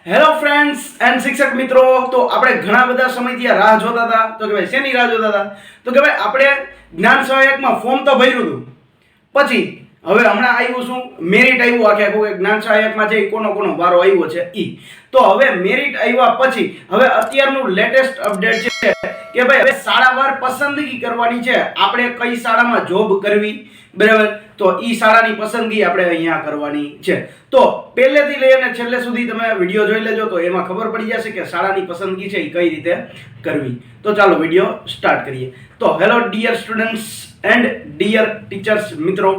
Hello friends and શિક્ષક મિત્રો, તો આપણે ઘણા બધા સમયથી આ રાહ જોતા હતા. તો કે ભાઈ શેની રાહ જોતા હતા? તો કે ભાઈ આપણે જ્ઞાન સહાયકમાં ફોર્મ તો ભર્યું હતું, પછી હવે હમણાં આવ્યું શું, મેરિટ આવ્યું. આખે આખું જ્ઞાન સહાયકમાં જે કોનો વારો આવ્યો છે ઈ. તો હવે મેરિટ આવ્યા પછી હવે અત્યારનું લેટેસ્ટ અપડેટ છે કે ભાઈ હવે શાળાવાર પસંદગી કરવાની છે. આપણે કઈ શાળામાં જોબ કરવી, બરાબર, તો ઈ શાળાની પસંદગી આપણે અહીંયા કરવાની છે. તો પહેલેથી લઈને છેલ્લે સુધી તમે વિડીયો જોઈ લેજો, તો એમાં ખબર પડી જશે કે શાળાની પસંદગી છે એ કઈ રીતે કરવી. તો ચાલો વિડીયો સ્ટાર્ટ કરીએ. તો hello dear students and dear teachers મિત્રો,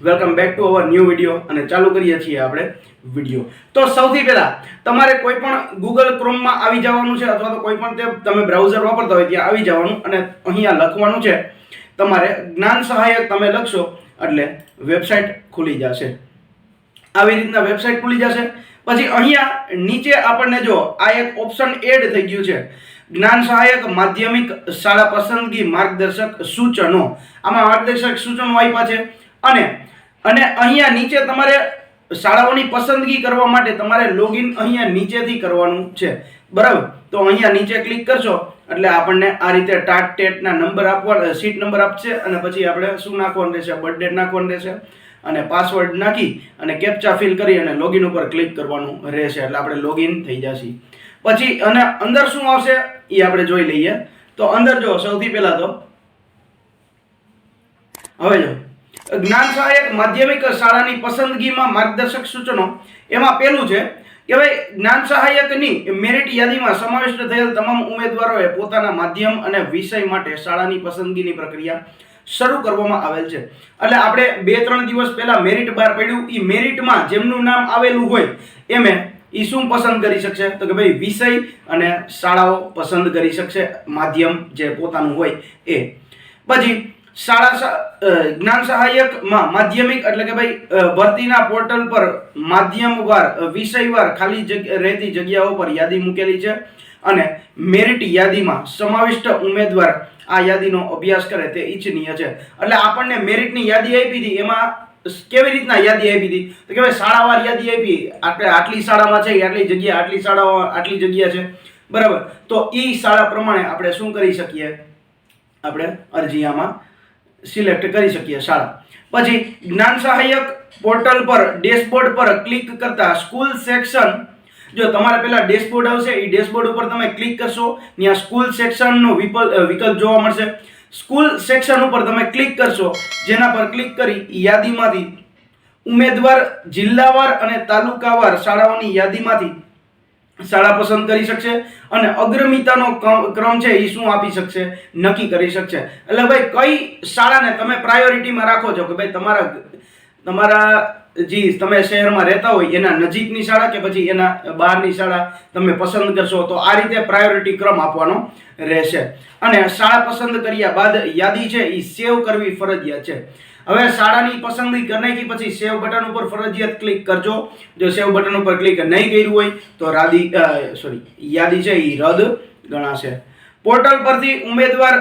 welcome back to our new video. અને ચાલુ કરીએ છીએ આપણે વિડીયો. તો સૌથી પહેલા તમારે કોઈ પણ ગૂગલ ક્રોમમાં આવી જવાનું છે, અથવા તો કોઈ પણ તમે બ્રાઉઝર વાપરતા હોય ત્યાં આવી જવાનું, અને અહીંયા લખવાનું છે તમારે જ્ઞાન સહાયક. તમે લખશો એટલે વેબસાઇટ ખુલી જશે. આવી રીતના વેબસાઇટ ખુલી જશે. પછી અહીંયા નીચે આપણને જો આ એક ઓપ્શન એડ થઈ ગયું છે, જ્ઞાન સહાયક માધ્યમિક શાળા પસંદગી માર્ગદર્શક સૂચનો. આમાં માર્ગદર્શક સૂચનો આપ્યા છે. અને અહીંયા નીચે તમારે શાળાઓની પસંદગી કરવા માટે તમારે લોગિન અહીંયા નીચેથી કરવાનું છે, બરાબર. તો અહીંયા નીચે ક્લિક કરશો એટલે આપણને આ રીતે ટાટ ટેટના નંબર આપવાના, સીટ નંબર આપશે, અને પછી આપણે શું નાખવાનું રહેશે, બર્થ ડેટ નાખવાનું રહેશે, અને પાસવર્ડ નાખી અને કેપ્ચા ફિલ કરી અને લોગિન ઉપર ક્લિક કરવાનું રહેશે. એટલે આપણે લોગિન થઈ જશે. પછી અને અંદર શું આવશે એ આપણે જોઈ લઈએ. તો અંદર જો સૌથી પહેલા તો હવે જો જ્ઞાન સહાયક માધ્યમિક શાળાની પસંદગીમાં માર્ગદર્શક સૂચનો, એમાં પહેલું છે કે ભાઈ જ્ઞાન સહાયકની મેરિટ યાદીમાં સમાવિષ્ટ થયેલ તમામ ઉમેદવારોએ પોતાના માધ્યમ અને વિષય માટે શાળાની પસંદગીની પ્રક્રિયા શરૂ કરવામાં આવેલ છે. એટલે આપણે 2-3 દિવસ પહેલા મેરિટ બહાર પડ્યું. એ મેરિટમાં જેમનું નામ આવેલું હોય એમે એ શું પસંદ કરી શકશે? તો કે ભાઈ વિષય અને શાળાઓ પસંદ કરી શકશે, માધ્યમ જે પોતાનું હોય એ. પછી જ્ઞાન સહાયકમાં માધ્યમિક એટલે કે ભાઈ ભરતીના પોર્ટલ પર માધ્યમવાર વિષયવાર ખાલી રહેતી જગ્યાઓ પર યાદી મૂકેલી છે, અને મેરિટ યાદીમાં સમાવિષ્ટ ઉમેદવાર આ યાદીનો અભ્યાસ કરે તે ઈચ્છનીય છે. એટલે આપણને મેરિટની યાદી આપી હતી, એમાં કેવી રીતના યાદી આપી હતી? તો કે ભાઈ શાળાવાર યાદી આપી, આપણે આટલી શાળામાં છે, આટલી જગ્યા, આટલી શાળાઓ, આટલી જગ્યા છે, બરાબર. તો એ શાળા પ્રમાણે આપણે શું કરી શકીએ, આપણે અરજી આમાં સિલેક્ટ કરી શકીએ શાળા. પછી જ્ઞાન સહાયક પોર્ટલ પર ડેશબોર્ડ પર ક્લિક કરતા સ્કૂલ સેક્શન, જો તમારે પેલા ડેશબોર્ડ આવશે, એ ડેશબોર્ડ ઉપર તમે ક્લિક કરશો, ત્યાં સ્કૂલ સેક્શનનો વિકલ્પ જોવા મળશે. સ્કૂલ સેક્શન ઉપર તમે ક્લિક કરશો, જેના પર ક્લિક કરી યાદીમાંથી ઉમેદવાર જિલ્લાવાર અને તાલુકાવાર શાળાઓની યાદીમાંથી શાળા પસંદ કરી શકશે, અને અગ્રમિતાનો ક્રમ છે એ શું આપી શકશે, નક્કી કરી શકશે. એટલે ભાઈ કઈ શાળાને તમે પ્રાયોરિટીમાં રાખો છો, કે ભાઈ તમારા જે તમે શહેરમાં રહેતા હોય એના નજીકની શાળા કે પછી એના બહારની શાળા તમે પસંદ કરશો. તો આ રીતે પ્રાયોરિટી ક્રમ આપવાનો રહેશે. અને શાળા પસંદ કર્યા બાદ યાદી છે એ સેવ કરવી ફરજિયાત છે. હવે શાળાની પસંદગી કરી નાખી પછી સેવ બટન ઉપર ફરજિયાત ક્લિક કરજો. જો સેવ બટન ઉપર ક્લિક નહીં કર્યું હોય તો યાદી છે એ રદ ગણાશે. પોર્ટલ પરથી ઉમેદવાર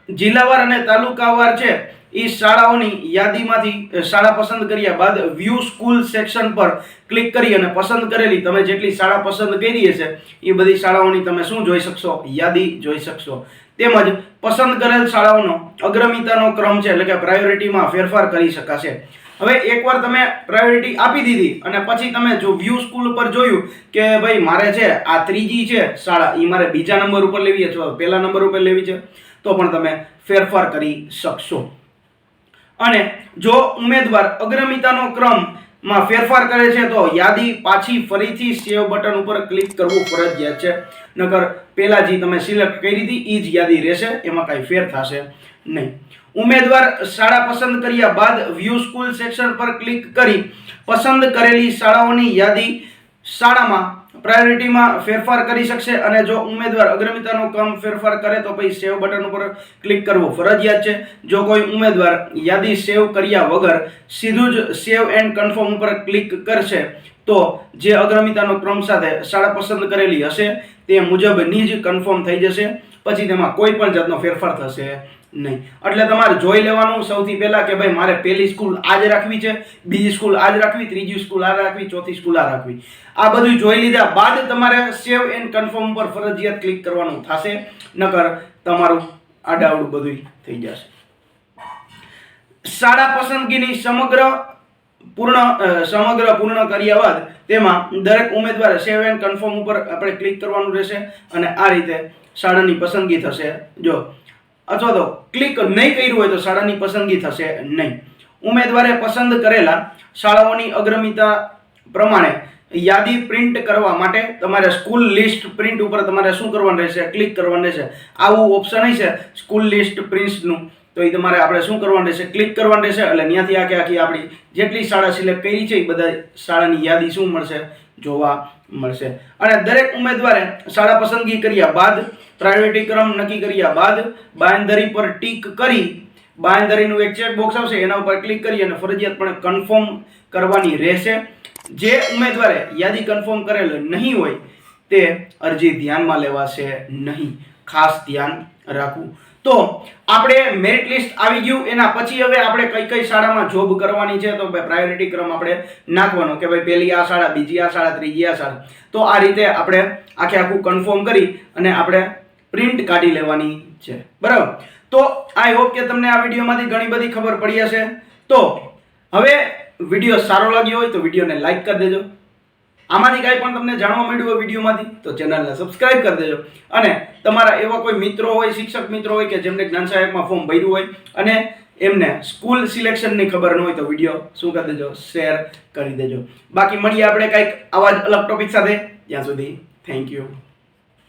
જિલ્લાવાર અને તાલુકાવાર છે એ શાળાઓની યાદીમાંથી શાળા પસંદ કર્યા બાદ વ્યૂ સ્કૂલ સેક્શન પર ક્લિક કરી અને પસંદ કરેલી તમે જેટલી શાળા પસંદ કરી હશે એ બધી શાળાઓની તમે શું જોઈ શકશો, યાદી જોઈ શકશો. તેમજ પસંદ કરેલ શાળાઓનો અગ્રમિતાનો ક્રમ છે એટલે કે પ્રાયોરિટીમાં ફેરફાર કરી શકાશે. હવે એકવાર તમે પ્રાયોરિટી આપી દીધી અને પછી તમે જો વ્યૂ સ્કૂલ ઉપર જોયું કે ભાઈ મારે છે આ ત્રીજી છે શાળા, એ મારે બીજા નંબર ઉપર લેવી અથવા પહેલા નંબર ઉપર લેવી છે, તો પણ તમે ફેરફાર કરી શકશો. અને જો ઉમેદવાર અગ્રમિતાનો ક્રમમાં ફેરફાર કરે છે તો યાદી પાછી ફરીથી સેવ બટન ઉપર ક્લિક કરવું ફરજિયાત છે. નકર પહેલા જે તમે સિલેક્ટ કરી હતી એ જ યાદી રહેશે, એમાં કાંઈ ફેર થશે નહીં. ઉમેદવાર શાળા પસંદ કર્યા બાદ વ્યૂ સ્કૂલ સેક્શન પર ક્લિક કરી પસંદ કરેલી શાળાઓની યાદી શાળામાં પ્રાયોરિટીમાં ફેરફાર કરી શકશે. અને જો ઉમેદવાર અગ્રમિતાનો ક્રમ ફેરફાર કરે તો પછી સેવ બટન ઉપર ક્લિક કરવું ફરજિયાત છે. જો કોઈ ઉમેદવાર યાદી સેવ કર્યા વગર સીધું જ સેવ એન્ડ કન્ફર્મ ઉપર ક્લિક કરશે તો જે અગ્રમિતાનો ક્રમ સાથે શાળા પસંદ કરેલી હશે તે મુજબની જ કન્ફર્મ થઈ જશે. પછી તેમાં કોઈ પણ જાતનો ફેરફાર થશે નહીં. એટલે તમારે જોઈ લેવાનું સૌથી પહેલા કે ભાઈ મારે પહેલી સ્કૂલ આ જ રાખવી છે, બીજી સ્કૂલ આ જ રાખવી, ત્રીજી સ્કૂલ આ રાખવી, ચોથી સ્કૂલ આ રાખવી. આ બધું જોઈ લીધા બાદ તમારે સેવ એન્ડ કન્ફર્મ પર ફરજિયાત ક્લિક કરવાનું થશે, નકર તમારું આડાવડું બધું થઈ જશે. શાળા પસંદગીની સમગ્ર પૂર્ણ કર્યા બાદ તેમાં દરેક ઉમેદવારે સેવ એન્ડ કન્ફર્મ ઉપર આપણે ક્લિક કરવાનું રહેશે અને આ રીતે શાળાની પસંદગી થશે. જો અથવા તો ક્લિક નહીં કર્યું હોય તો શાળાની પસંદગી થશે નહીં. ઉમેદવારે પસંદ કરેલા શાળાઓની અગ્રમિતા પ્રમાણે યાદી પ્રિન્ટ કરવા માટે તમારે સ્કૂલ લિસ્ટ પ્રિન્ટ ઉપર તમારે શું કરવાનું રહેશે? ક્લિક કરવાનું રહેશે. આવું ઓપ્શન છે સ્કૂલ લિસ્ટ પ્રિન્ટનું, તો એ તમારે આપણે શું કરવાનું રહેશે? ક્લિક કરવાનું રહેશે. એટલે ત્યાંથી આખી આપણી જેટલી શાળા સિલેક્ટ કરી છે એ બધા શાળાની યાદી શું મળશે? જોવા મળશે. અને દરેક ઉમેદવારે શાળા પસંદગી કર્યા બાદ પ્રાયોરિટી ક્રમ નક્કી કર્યા બાદ બાંયધરી પર ટીક કરી બાંયધરીનું એક ચેક બોક્સ આવશે એના ઉપર ક્લિક કરી અને ફરજિયાતપણે કન્ફર્મ કરવાની રહેશે. જે ઉમેદવારે યાદી કન્ફર્મ કરેલ નહીં હોય તે અરજી ધ્યાનમાં લેવાશે નહીં. ખાસ ધ્યાન રાખવું. તો આપણે મેરિટ લિસ્ટ આવી ગયું, એના પછી હવે આપણે કઈ શાળામાં જોબ કરવાની છે તો પ્રાયોરિટી ક્રમ આપણે નાખવાનો કે ભાઈ પહેલી આ શાળા, બીજી આ શાળા, ત્રીજી આ શાળા. તો આ રીતે આપણે આખું કન્ફર્મ કરી અને આપણે પ્રિન્ટ કાઢી લેવાની છે. બરાબર. તો આઈ હોપ કે તમને આ વિડીયોમાંથી ઘણી બધી ખબર પડી હશે. તો હવે વિડીયો સારો લાગ્યો હોય તો વિડીયોને લાઈક કરી દેજો. આમાંથી કાંઈ પણ તમને જાણવા મળ્યું હોય વિડીયોમાંથી તો ચેનલને સબસ્ક્રાઇબ કરી દેજો. અને તમારા એવા કોઈ મિત્રો હોય, શિક્ષક મિત્રો હોય કે જેમને જ્ઞાન સહાયકમાં ફોર્મ ભર્યું હોય અને એમને સ્કૂલ સિલેક્શનની ખબર ન હોય તો વિડીયો શું કરી દેજો? શેર કરી દેજો. બાકી મળીએ આપણે કંઈક આવા જ અલગ ટોપિક સાથે. ત્યાં સુધી થેન્ક યુ.